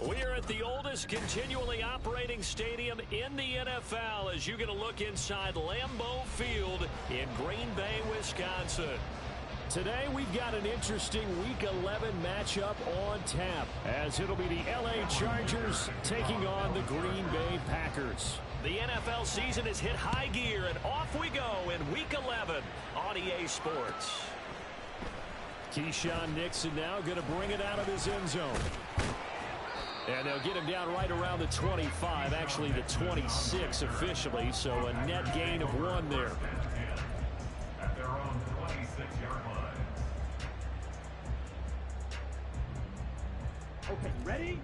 We're at the oldest continually operating stadium in the NFL as you get a look inside Lambeau Field in Green Bay, Wisconsin. Today we've got an interesting Week 11 matchup on tap as it'll be the LA Chargers taking on the Green Bay Packers. The NFL season has hit high gear and off we go in Week 11 on EA Sports. Keyshawn Nixon now going to bring it out of his end zone. And they'll get him down right around the 25, actually the 26 officially, so a net gain of 1 there. At their own 26-yard line. Okay, ready?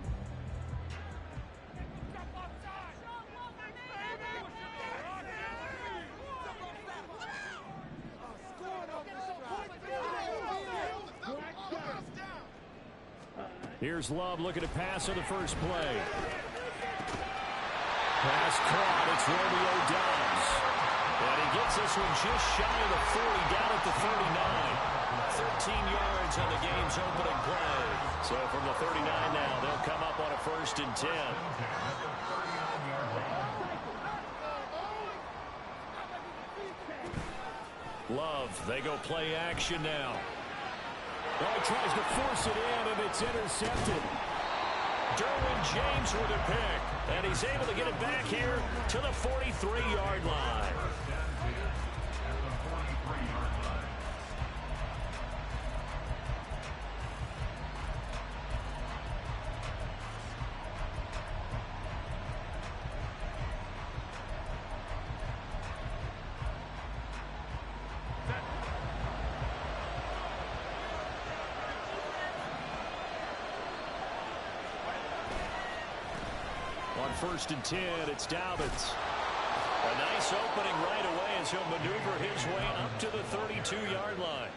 Here's Love looking to pass on the first play. Pass caught. It's Romeo Doubs. And he gets this one just shy of the 40, down at the 39. 13 yards on the game's opening play. So from the 39 now, they'll come up on a 1st and 10. Love, they go play action now. Oh, he tries to force it in, and it's intercepted. Derwin James with a pick, and he's able to get it back here to the 43-yard line. On 1st and 10, it's Dobbins. A nice opening right away as he'll maneuver his way up to the 32-yard line.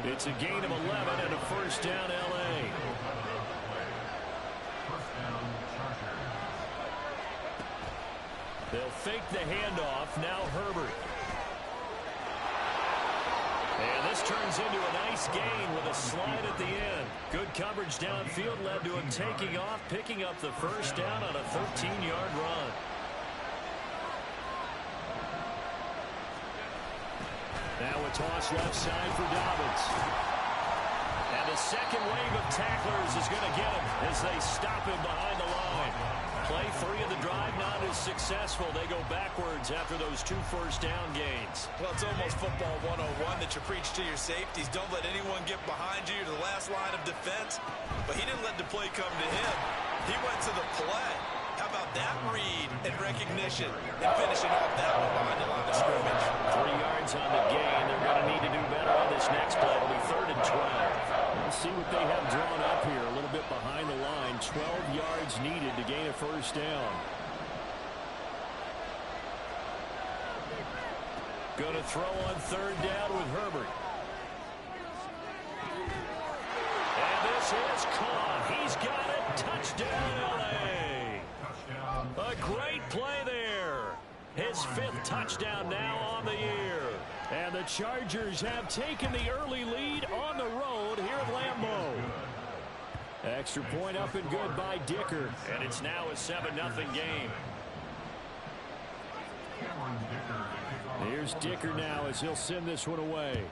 It's a gain of 11 and a 1st down, LA. They'll fake the handoff. Now Herbert. And this turns into a nice gain with a slide at the end. Good coverage downfield led to him taking off, picking up the 1st down on a 13-yard run. Now a toss left side for Dobbins. And the second wave of tacklers is going to get him as they stop him behind the line. Play 3 of the drive not as successful. They go backwards after those 2 first down gains. Well, it's almost football 101 that you preach to your safeties. Don't let anyone get behind you to the last line of defense. But he didn't let the play come to him. He went to the play. How about that read and recognition and finishing off that one behind the line of scrimmage? 3 yards on the gain. They're going to need to do better on this next play. It'll be 3rd and 12. Let's see what they have drawn up here. A little bit behind the line. 12 yards needed to gain a 1st down. Going to throw on 3rd down with Herbert. And this is caught. He's got it. Touchdown, LA. A great play there. His 5th touchdown now on the year. And the Chargers have taken the early lead on the road here at Lambeau. Extra point up and good by Dicker. And it's now a 7-0 game. Here's Dicker now as he'll send this one away.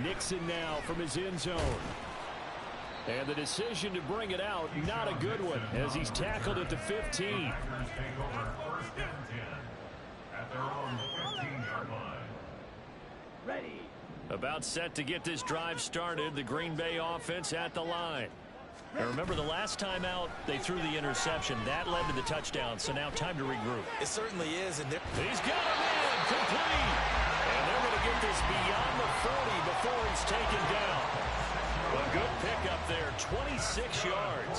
Nixon now from his end zone. And the decision to bring it out, not a good one, as he's tackled at the 15. Ready. About set to get this drive started, the Green Bay offense at the line. Now remember, the last time out, they threw the interception. That led to the touchdown, so now time to regroup. It certainly is. And he's got him in, complete. And they're going to get this beyond the 40 before he's taken down. A good pickup there, 26 yards.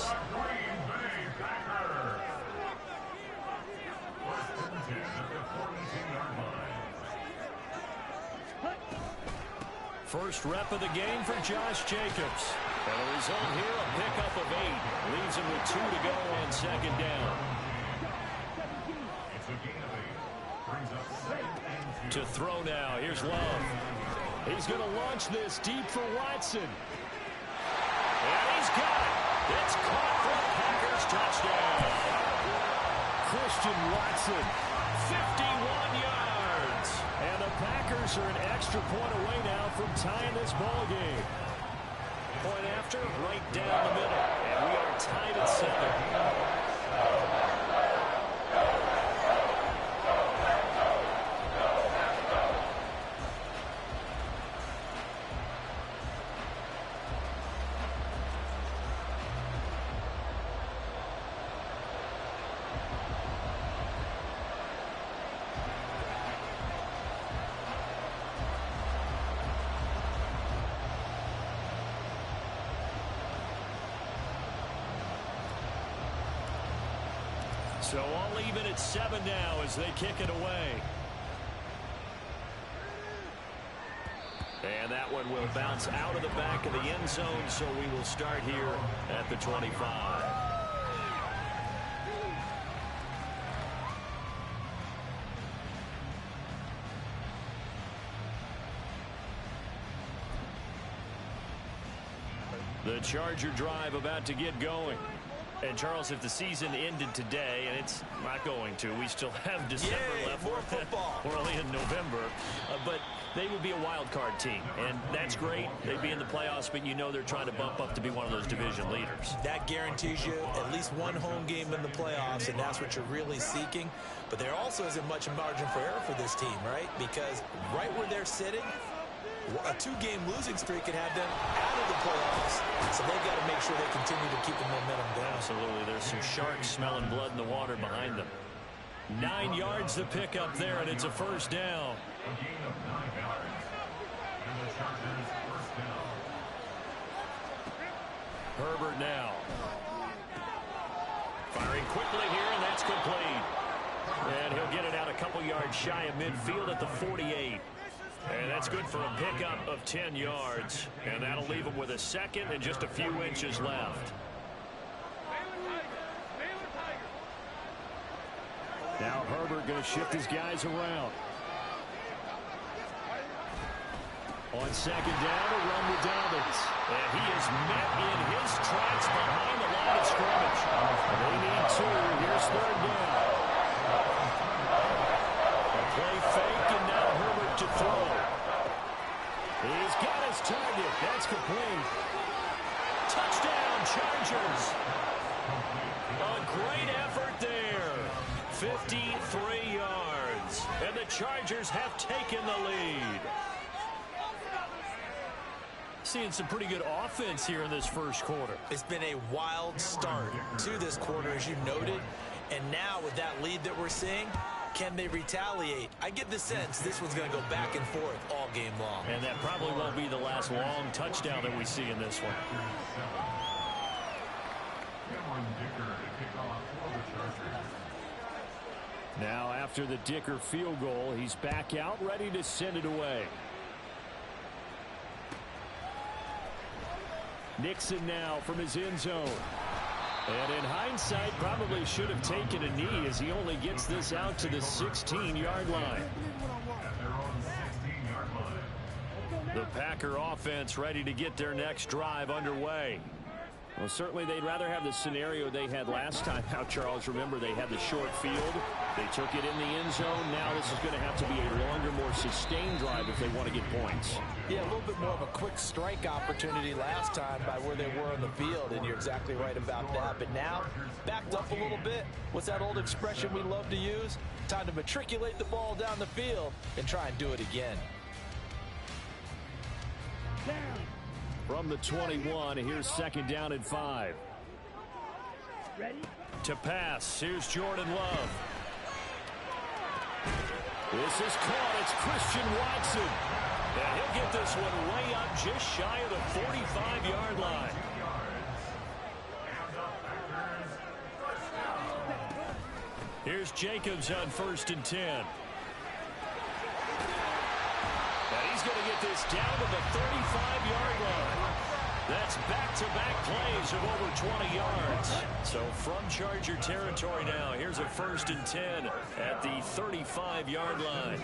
First rep of the game for Josh Jacobs. And the result here, a pickup of 8. Leaves him with 2 to go on 2nd down. To throw now. Here's Love. He's going to launch this deep for Watson. And he's got it. It's caught for a Packers touchdown. Christian Watson, 51 yards. And the Packers are an extra point away now from tying this ball game. Point after, right down the middle. And we are tied at 7. So all even at 7 now as they kick it away. And that one will bounce out of the back of the end zone, so we will start here at the 25. The Charger drive about to get going. And, Charles, if the season ended today, and it's not going to, we still have December left. More football. We're only in November. But they would be a wild card team, and that's great. They'd be in the playoffs, but you know they're trying to bump up to be one of those division leaders. That guarantees you at least one home game in the playoffs, and that's what you're really seeking. But there also isn't much margin for error for this team, right? Because right where they're sitting, a 2-game losing streak could have them out of the playoffs, so they've got to make sure they continue to keep the momentum going. Absolutely. There's some sharks smelling blood in the water behind them. 9 yards to pick up there, and it's a first down. A gain of 9 yards. And the Chargers first down. Herbert now. Firing quickly here, and that's complete. And he'll get it out a couple yards shy of midfield at the 48. And that's good for a pickup of 10 yards. And that'll leave him with a second and just a few inches left. Now Herbert going to shift his guys around. On second down, a run with Dobbins. And he is met in his tracks behind the line of scrimmage. They need 2. Here's third down. A play fake, and now Herbert to throw. He's got his target. That's complete. Touchdown, Chargers. A great effort there. 53 yards. And the Chargers have taken the lead. Seeing some pretty good offense here in this first quarter. It's been a wild start to this quarter, as you noted. And now with that lead that we're seeing, can they retaliate? I get the sense this one's going to go back and forth all game long. And that probably won't be the last long touchdown that we see in this one. Now after the Dicker field goal, he's back out, ready to send it away. Nixon now from his end zone. And in hindsight, probably should have taken a knee as he only gets this out to the 16-yard line. The Packer offense ready to get their next drive underway. Well, certainly they'd rather have the scenario they had last time out, Charles. Remember, they had the short field. They took it in the end zone. Now this is going to have to be a longer, more sustained drive if they want to get points. Yeah, a little bit more of a quick strike opportunity last time by where they were on the field, and you're exactly right about that. But now, backed up a little bit. What's that old expression we love to use? Time to matriculate the ball down the field and try and do it again. From the 21, here's second down and 5. Ready? To pass, here's Jordan Love. This is caught. It's Christian Watson. And he'll get this one way up just shy of the 45-yard line. Here's Jacobs on 1st and 10. And he's going to get this down to the 35-yard line. That's back-to-back plays of over 20 yards. So from Charger territory now, here's a 1st and 10 at the 35-yard line.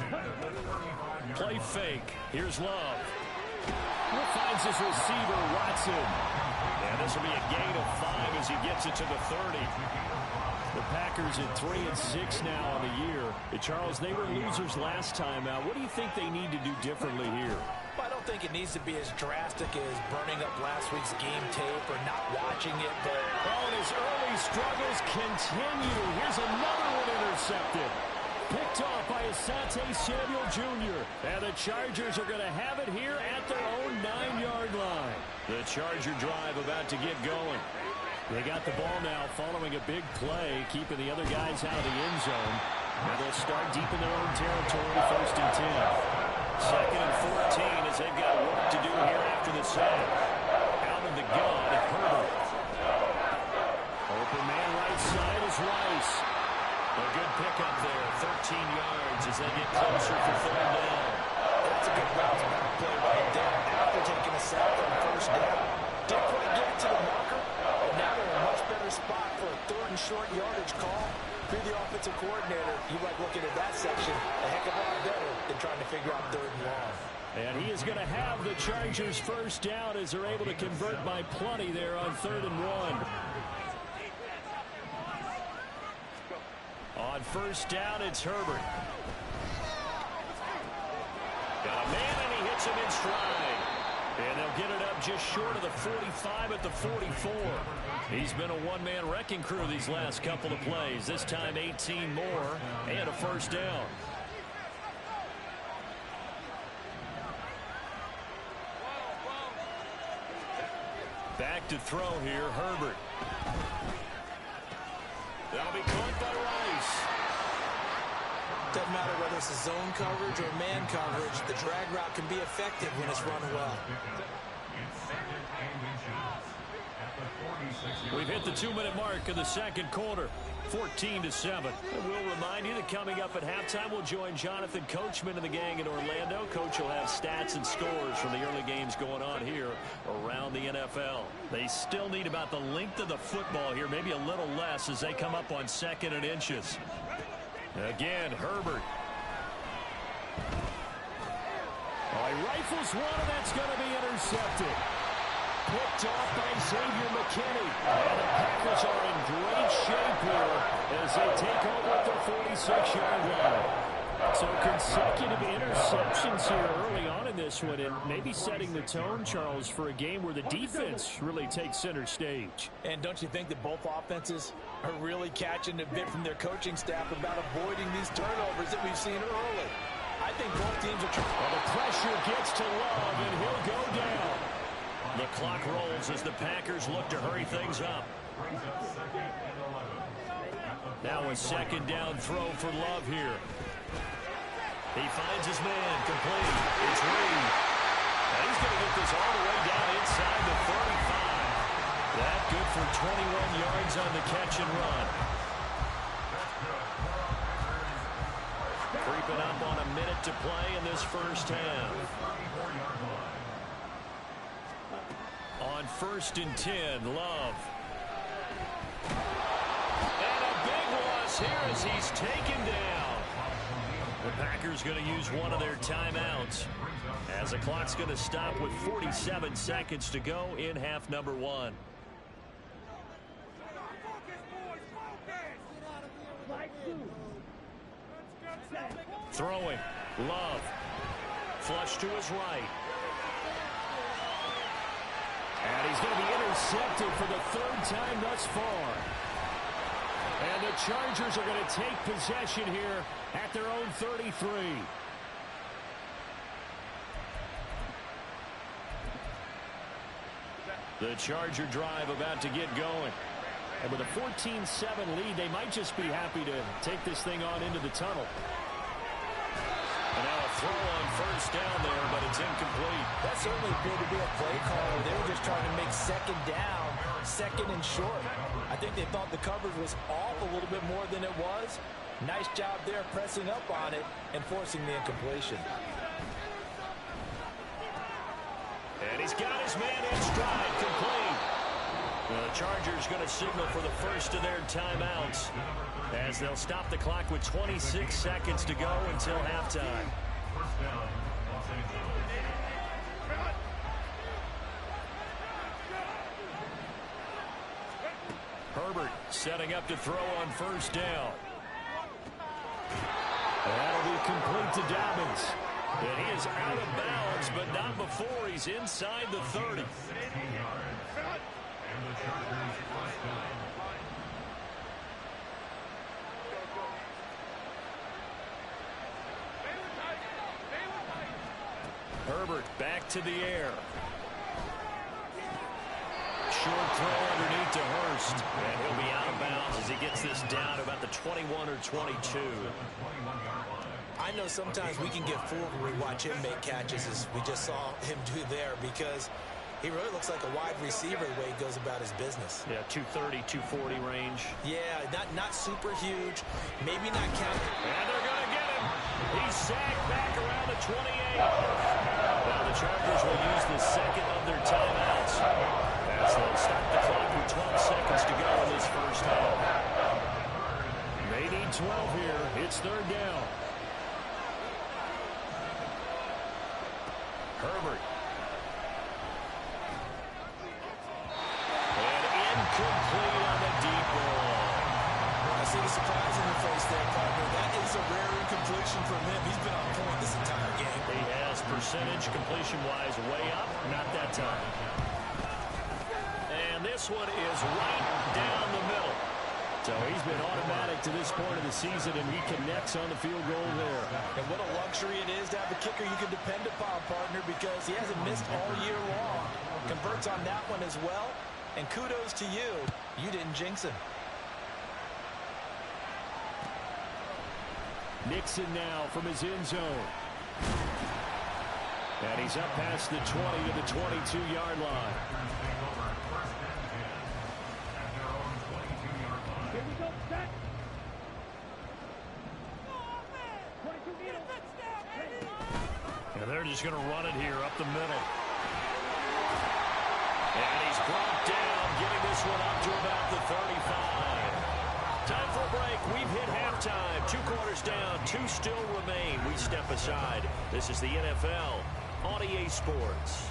Play fake. Here's Love. Finds his receiver, Watson. And this will be a gain of 5 as he gets it to the 30. The Packers at 3-6 now on the year. Charles, they were losers last time out. What do you think they need to do differently here? I don't think it needs to be as drastic as burning up last week's game tape or not watching it. But and his early struggles continue. Here's another one intercepted. Picked off by Asante Samuel Jr. And the Chargers are going to have it here at their own 9-yard line. The Charger drive about to get going. They got the ball now following a big play, keeping the other guys out of the end zone. And they'll start deep in their own territory, 1st and 10. 2nd and 14 as they've got work to do here after the sack. Out of the gun, Herbert. Open man right side is Rice. A good pickup there, 13 yards as they get closer for 3rd down. That's a good bounce back play right there. After taking a sack on 1st down, didn't quite get it to the marker, and now they're in a much better spot for a 3rd and short yardage call. If you're the offensive coordinator, you like looking at that section a heck of a lot better than trying to figure out 3rd and long. And he is going to have the Chargers 1st down as they're able to convert by plenty there on 3rd and 1. On 1st down, it's Herbert. Got a man, and he hits him in stride. And they'll get it up just short of the 45 at the 44. He's been a one-man wrecking crew these last couple of plays. This time 18 more and a 1st down. Back to throw here, Herbert. That'll be caught by Rice. Doesn't matter whether it's a zone coverage or man coverage, the drag route can be effective when it's run well. We've hit the 2-minute mark of the 2nd quarter, 14-7. And we'll remind you that coming up at halftime, we'll join Jonathan Coachman and the gang in Orlando. Coach will have stats and scores from the early games going on here around the NFL. They still need about the length of the football here, maybe a little less as they come up on 2nd and inches. Again, Herbert. Oh, he rifles one, and that's going to be intercepted. Picked off by Xavier McKinney. And the Packers are in great shape here as they take over at their 46-yard line. So consecutive interceptions here early on in this one, and maybe setting the tone, Charles, for a game where the defense really takes center stage. And don't you think that both offenses are really catching a bit from their coaching staff about avoiding these turnovers that we've seen early? I think both teams are trying. Well, the pressure gets to Love, and he'll go down. The clock rolls as the Packers look to hurry things up. Now a 2nd down throw for Love here. He finds his man, complete. It's Reed. And he's going to get this all the way down inside the 35. That good for 21 yards on the catch and run. Creeping up on a minute to play in this 1st half. On 1st and 10, Love. And a big loss here as he's taken down. The Packers going to use one of their timeouts as the clock's going to stop with 47 seconds to go in half number 1. Throwing. Love. Flush to his right. And he's going to be intercepted for the 3rd time thus far. And the Chargers are going to take possession here at their own 33. The Charger drive about to get going. And with a 14-7 lead, they might just be happy to take this thing on into the tunnel. And now a throw on 1st down there, but it's incomplete. That certainly appeared to be a play call. They were just trying to make 2nd down, 2nd and short. I think they thought the coverage was off a little bit more than it was. Nice job there pressing up on it and forcing the incompletion. And he's got his man in stride, complete. The Chargers going to signal for the first of their timeouts as they'll stop the clock with 26 seconds to go until halftime. Herbert setting up to throw on first down. That'll be complete to Dobbins. And he is out of bounds, but not before he's inside the 30. And the Chargers first down. Herbert back to the air. Short throw underneath to Hurst. And he'll be out of bounds as he gets this down about the 21 or 22. I know sometimes we can get fooled when we watch him make catches, as we just saw him do there, because he really looks like a wide receiver the way he goes about his business. Yeah, 230, 240 range. Yeah, not super huge, maybe not counting. And they're going to get him. He's sacked back around the 28. Now the Chargers will use the second of their timeouts as they'll stop the clock with 12 seconds to go in this first half. They need 12 here. It's third down. Herbert. And incomplete on the deep ball. I see the surprise in your face there, partner. That is a rare incompletion from him. He's been on point this entire game. He has percentage completion-wise way up. Not that time. And this one is right down the middle. So he's been automatic to this point of the season, and he connects on the field goal there. And what a luxury it is to have a kicker you can depend upon, partner, because he hasn't missed all year long. Converts on that one as well. And kudos to you. You didn't jinx him. Nixon now from his end zone. And he's up past the 20 to the 22-yard line. Here we go, set. 22 meters. And they're just going to run it here up the middle. And he's brought down, getting this one up to about the 35. Time for a break. We've hit halftime. 2 quarters down, 2 still remain. We step aside. This is the NFL on EA Sports.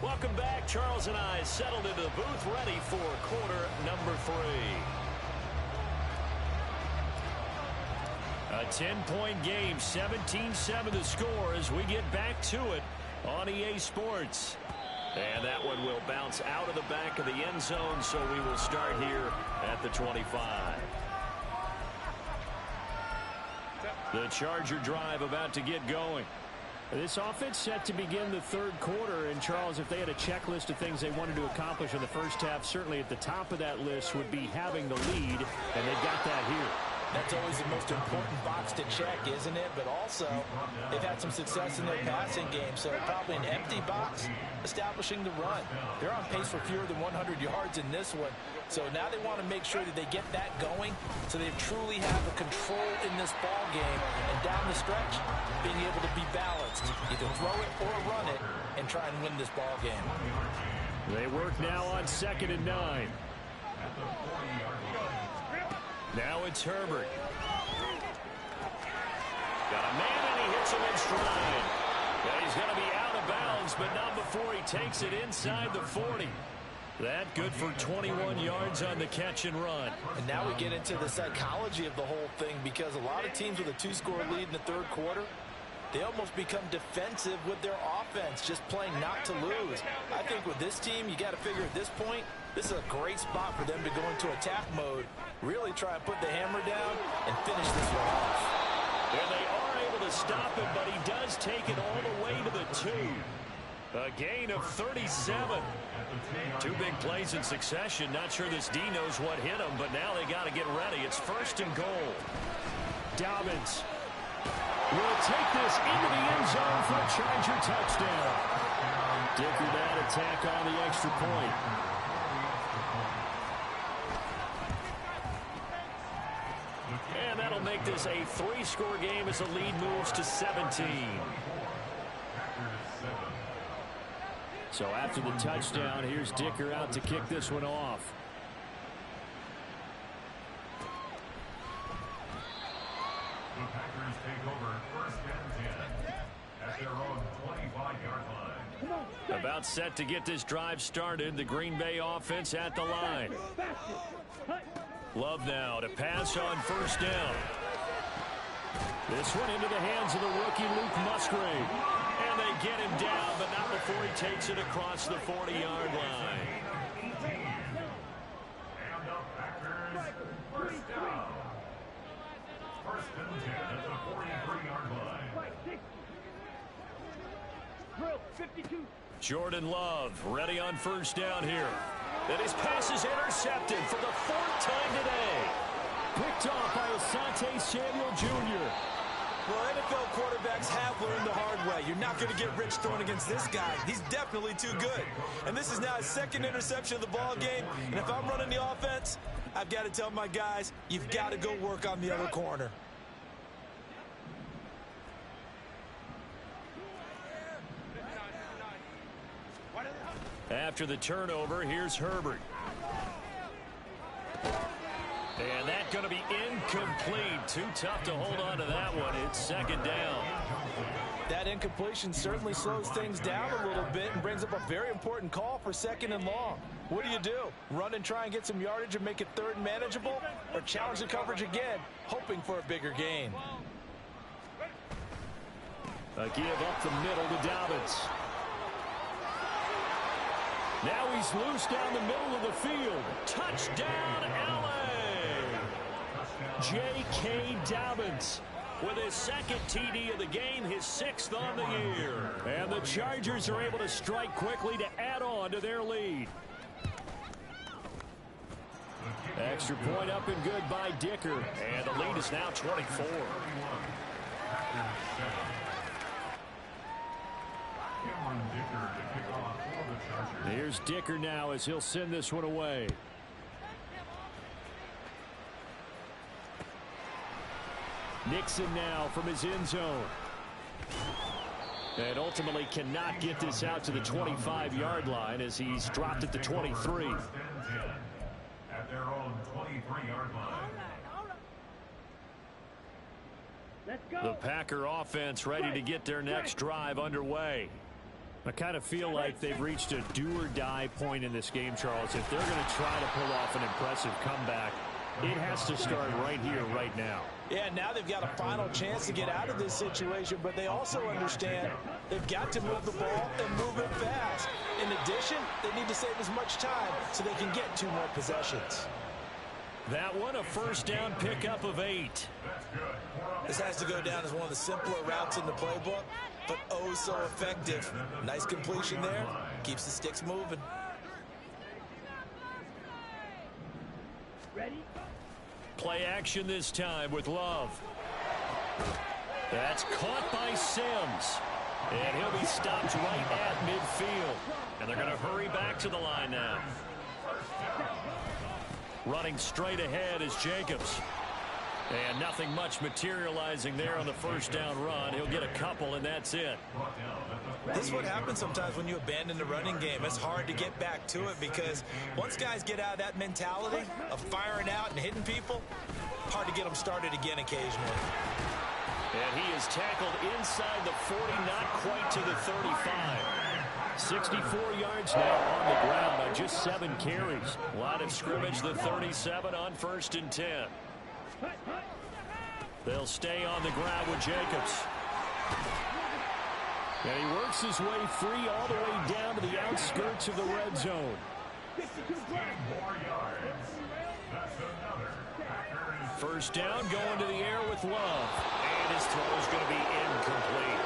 Welcome back. Charles and I settled into the booth, ready for quarter number 3. A 10-point game, 17-7 the score as we get back to it on EA Sports. And that one will bounce out of the back of the end zone, so we will start here at the 25. The Charger drive about to get going. This offense set to begin the third quarter, and Charles, if they had a checklist of things they wanted to accomplish in the first half, certainly at the top of that list would be having the lead, and they've got that here. That's always the most important box to check, isn't it? But also, they've had some success in their passing game, so probably an empty box establishing the run. They're on pace for fewer than 100 yards in this one, so now they want to make sure that they get that going so they truly have a control in this ball game, and down the stretch, being able to be balanced, either throw it or run it, and try and win this ball game. They work now on 2nd and 9. Now it's Herbert. Got a man, and he hits him in stride. Yeah, he's going to be out of bounds, but not before he takes it inside the 40. That good for 21 yards on the catch and run. And now we get into the psychology of the whole thing, because a lot of teams with a 2-score lead in the third quarter, they almost become defensive with their offense, just playing not to lose. I think with this team, you got to figure at this point, this is a great spot for them to go into attack mode, really try and put the hammer down and finish this one off. And they are able to stop him, but he does take it all the way to the 2. A gain of 37. 2 big plays in succession. Not sure this D knows what hit him, but now they got to get ready. It's 1st and goal. Dobbins will take this into the end zone for a Charger touchdown. Dicker that attack on the extra point. And that'll make this a 3-score game as the lead moves to 17. So after the touchdown, here's Dicker out to kick this one off. The Packers take over 1st and 10 at their own 25. About set to get this drive started. The Green Bay offense at the line. Love now to pass on first down. This one into the hands of the rookie Luke Musgrave. And they get him down, but not before he takes it across the 40-yard line. And the Packers first down. First and 10 at the 43-yard line. Drill 52. Jordan Love ready on first down here. And his pass is intercepted for the 4th time today. Picked off by Asante Samuel Jr. Well, NFL quarterbacks have learned the hard way. You're not going to get rich throwing against this guy. He's definitely too good. And this is now his 2nd interception of the ball game. And if I'm running the offense, I've got to tell my guys, you've got to go work on the other corner. After the turnover, here's Herbert. And that's going to be incomplete. Too tough to hold on to that one. It's 2nd down. That incompletion certainly slows things down a little bit and brings up a very important call for 2nd and long. What do? Run and try and get some yardage and make it 3rd and manageable? Or challenge the coverage again, hoping for a bigger gain? A give up the middle to Dobbins. Now he's loose down the middle of the field. Touchdown, LA! J.K. Dobbins with his 2nd TD of the game, his 6th on the year. And the Chargers are able to strike quickly to add on to their lead. Extra point up and good by Dicker. And the lead is now 24. Here's Dicker now as he'll send this one away. Nixon now from his end zone. And ultimately cannot get this out to the 25-yard line as he's dropped at the 23. At their own 23-yard line. Let's go. The Packer offense ready to get their next drive underway. I kind of feel like they've reached a do-or-die point in this game, Charles. If they're going to try to pull off an impressive comeback, it has to start right here, right now. Yeah, now they've got a final chance to get out of this situation, but they also understand they've got to move the ball and move it fast. In addition, they need to save as much time so they can get 2 more possessions. That one, a first down pickup of 8. This has to go down as one of the simpler routes in the playbook, but oh so effective. Nice completion there. Keeps the sticks moving. Ready? Play action this time with Love. That's caught by Sims. And he'll be stopped right at midfield. And they're going to hurry back to the line now. Running straight ahead is Jacobs. And nothing much materializing there on the first down run. He'll get a couple, and that's it. This is what happens sometimes when you abandon the running game. It's hard to get back to it because once guys get out of that mentality of firing out and hitting people, hard to get them started again occasionally. And he is tackled inside the 40, not quite to the 35. 64 yards now on the ground by just 7 carries. Line of scrimmage, the 37 on 1st and 10. They'll stay on the ground with Jacobs. And he works his way free all the way down to the outskirts of the red zone. First down, going to the air with Love. And his throw is going to be incomplete.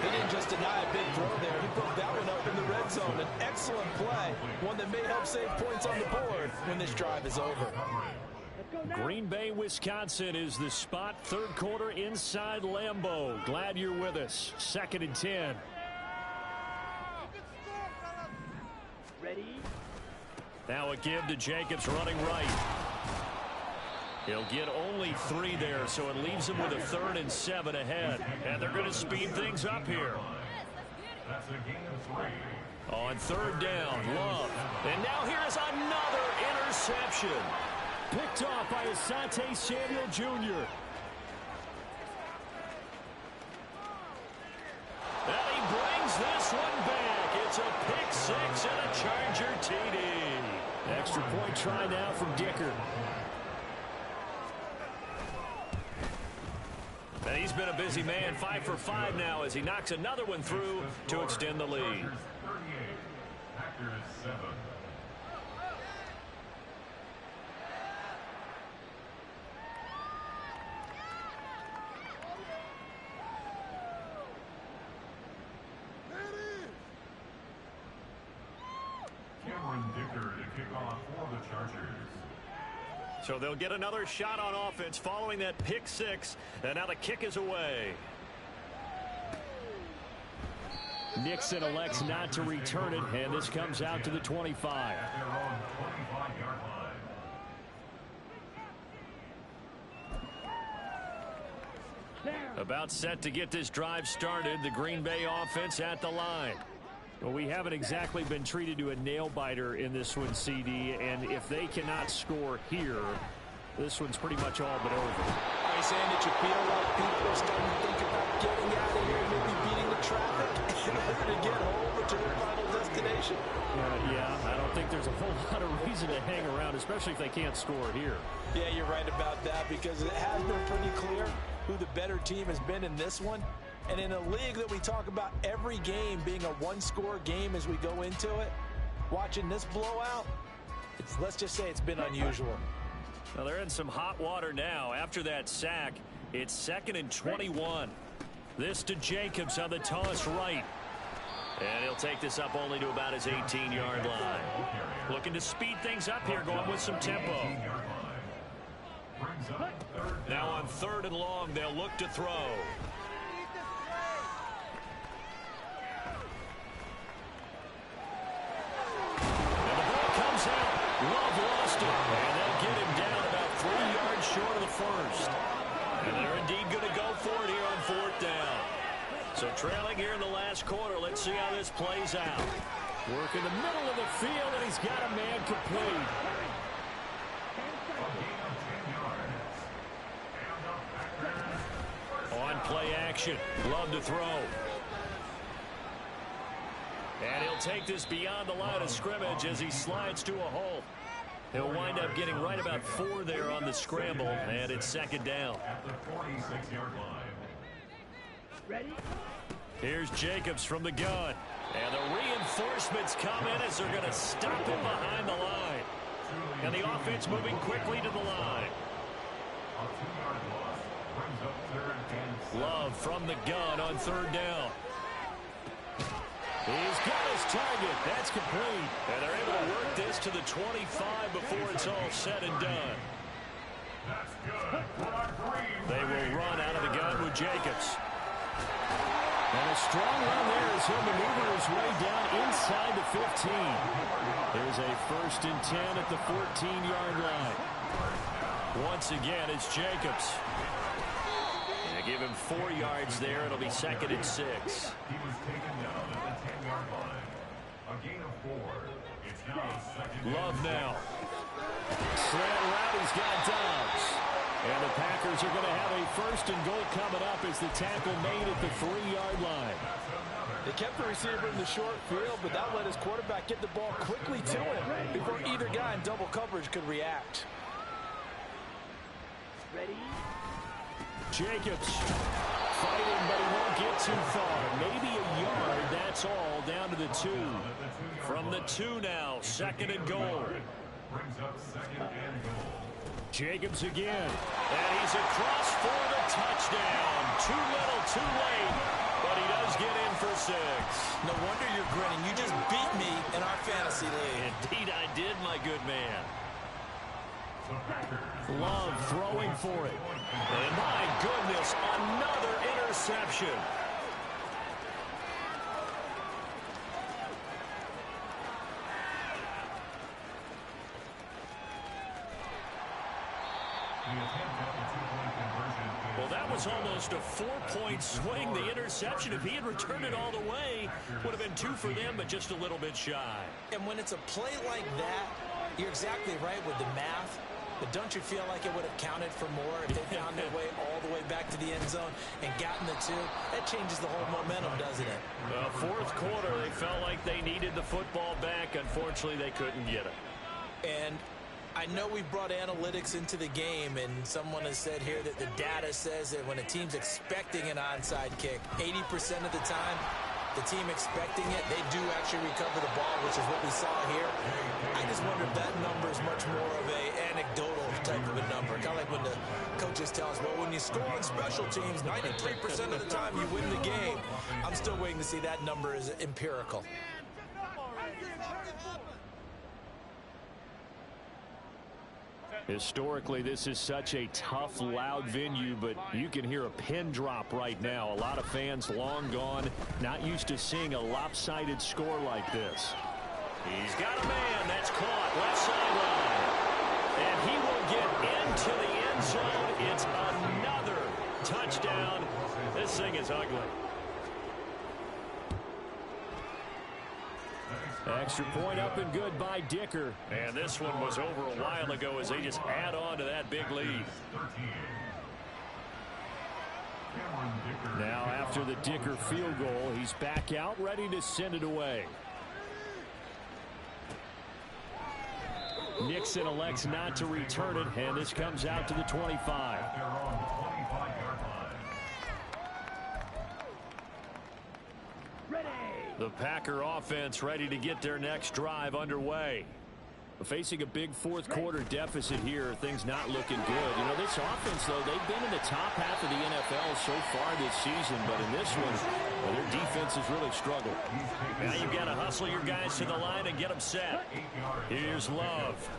He didn't just deny a big throw there. He broke that one up in the red zone. An excellent play. One that may help save points on the board when this drive is over. Green Bay, Wisconsin is the spot. 3rd quarter inside Lambeau. Glad you're with us. 2nd and 10. Ready? Now a give to Jacobs running right. He'll get only 3 there, so it leaves him with a 3rd and 7 ahead. And they're going to speed things up here. That's a gain of 3. On 3rd down, Love. And now here is another interception. Picked off by Asante Samuel Jr. And he brings this one back. It's a pick six and a Charger TD. Extra point try now from Dicker. And he's been a busy man, 5 for 5 now as he knocks another one through to extend the lead. Dicker to kick off for the Chargers. So they'll get another shot on offense following that pick six, and now the kick is away. Nixon elects not to return it, and this comes out to the 25. At their own 25-yard line. About set to get this drive started, the Green Bay offense at the line. Well, we haven't exactly been treated to a nail-biter in this one, CD, and if they cannot score here, this one's pretty much all but over. Are you saying that you feel like people are starting to think about getting out of here, maybe beating the traffic in order to get home to their final destination? Yeah, I don't think there's a whole lot of reason to hang around, especially if they can't score here. Yeah, you're right about that because it has been pretty clear who the better team has been in this one. And in a league that we talk about every game being a one-score game as we go into it, watching this blowout, let's just say it's been unusual. Well, they're in some hot water now. After that sack, it's 2nd and 21. This to Jacobs on the toss right. And he'll take this up only to about his 18-yard line. Looking to speed things up here, going with some tempo. Now on 3rd and long, they'll look to throw. Love lost it, and they'll get him down about 3 yards short of the first. And they're indeed going to go for it here on 4th down. So trailing here in the last quarter, let's see how this plays out. Work in the middle of the field, and he's got a man complete. On play action, Love to throw. And he'll take this beyond the line of scrimmage as he slides to a hole. He'll wind up getting right about 4 there on the scramble, and it's 2nd down. At the 46-yard line. Ready? Here's Jacobs from the gun. And the reinforcements come in as they're going to stop him behind the line. And the offense moving quickly to the line. A 2-yard loss brings up 3rd and 7. Love from the gun on 3rd down. He's got his target. That's complete. And they're able to work this to the 25 before it's all said and done. That's good. They will run out of the gun with Jacobs. And a strong run there as he'll maneuver his way down inside the 15. There's a 1st and 10 at the 14-yard line. Once again, it's Jacobs. They give him 4 yards there. It'll be 2nd and 6. He was taken down at the 10-yard line. A gain of 4. It's now 2nd. Love now. Slant route, he's got Dobbs. And the Packers are going to have a 1st and goal coming up as the tackle made at the 3-yard line. They kept the receiver in the short field, but that let his quarterback get the ball quickly to him before either guy in double coverage could react. Ready? Jacobs fighting, but he won't get too far. Maybe a yard, that's all, down to the 2. From the 2 now, 2nd and goal. Brings up 2nd and goal. Jacobs again. And he's across for the touchdown. Too little, too late. But he does get in for 6. No wonder you're grinning. You just beat me in our fantasy league. Indeed I did, my good man. Love throwing for it. And my goodness, another interception. Well, that was almost a 4-point swing. The interception, if he had returned it all the way, would have been 2 for them, but just a little bit shy. And when it's a play like that, you're exactly right with the math. But don't you feel like it would have counted for more if they found their way all the way back to the end zone and gotten the 2? That changes the whole momentum, doesn't it? Well, fourth quarter, they felt like they needed the football back. Unfortunately, they couldn't get it. And I know we brought analytics into the game, and someone has said here that the data says that when a team's expecting an onside kick, 80% of the time, the team expecting it, they do actually recover the ball, which is what we saw here. I just wonder if that number is much more of a anecdotal type of a number. Kind of like when the coaches tell us, well, when you score on special teams, 93% of the time you win the game. I'm still waiting to see that number is empirical. Historically, this is such a tough, loud venue, but you can hear a pin drop right now. A lot of fans long gone, not used to seeing a lopsided score like this. He's got a man. That's caught. Left sideline. And he will get into the end zone. It's another touchdown. This thing is ugly. Extra point up and good by Dicker. And this one was over a while ago as they just add on to that big lead. Now after the Dicker field goal, he's back out ready to send it away. Nixon elects not to return it, and this comes out to the 25. The Packer offense ready to get their next drive underway. Facing a big fourth quarter deficit here, things not looking good. You know, this offense, though, they've been in the top half of the NFL so far this season, but in this one, well, their defense has really struggled. Now you've got to hustle your guys to the line and get them set. Here's Love.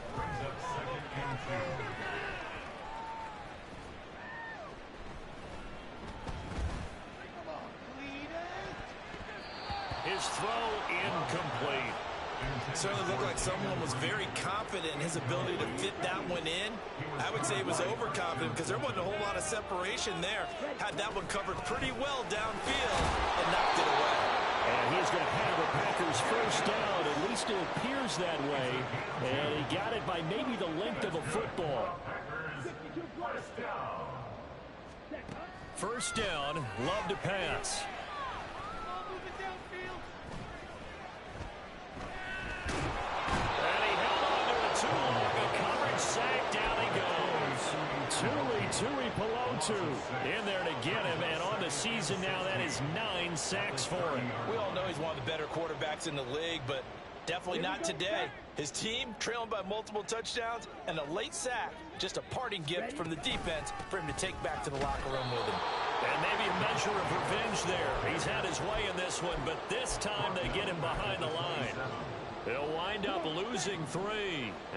His throw incomplete. Certainly looked like someone was very confident in his ability to fit that one in. I would say he was overconfident because there wasn't a whole lot of separation there. Had that one covered pretty well downfield and knocked it away. And he's going to have a Packers first down. At least it appears that way. And he got it by maybe the length of a football. First down, Love to pass. And he held on to it too long. A coverage sack. Down he goes. Tui Pelotu in there to get him. And on the season now, that is 9 sacks for him. We all know he's one of the better quarterbacks in the league, but definitely not today. His team trailing by multiple touchdowns and a late sack. Just a parting gift from the defense for him to take back to the locker room with him. And maybe a measure of revenge there. He's had his way in this one, but this time they get him behind the line. They'll wind up losing 3.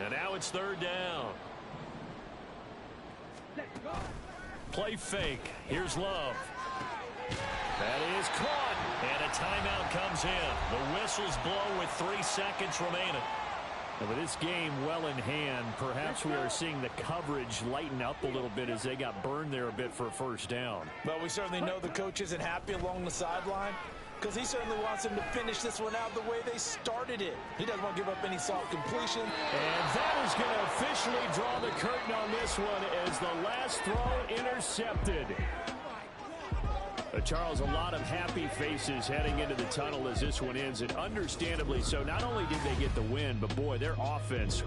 And now it's third down. Play fake. Here's Love. That is caught. And a timeout comes in. The whistles blow with 3 seconds remaining. But this game well in hand. Perhaps we are seeing the coverage lighten up a little bit as they got burned there a bit for a first down. But we certainly know the coach isn't happy along the sideline because he certainly wants them to finish this one out the way they started it. He doesn't want to give up any soft completion. And that is going to officially draw the curtain on this one as the last throw intercepted. Charles, a lot of happy faces heading into the tunnel as this one ends, and understandably so. Not only did they get the win, but boy, their offense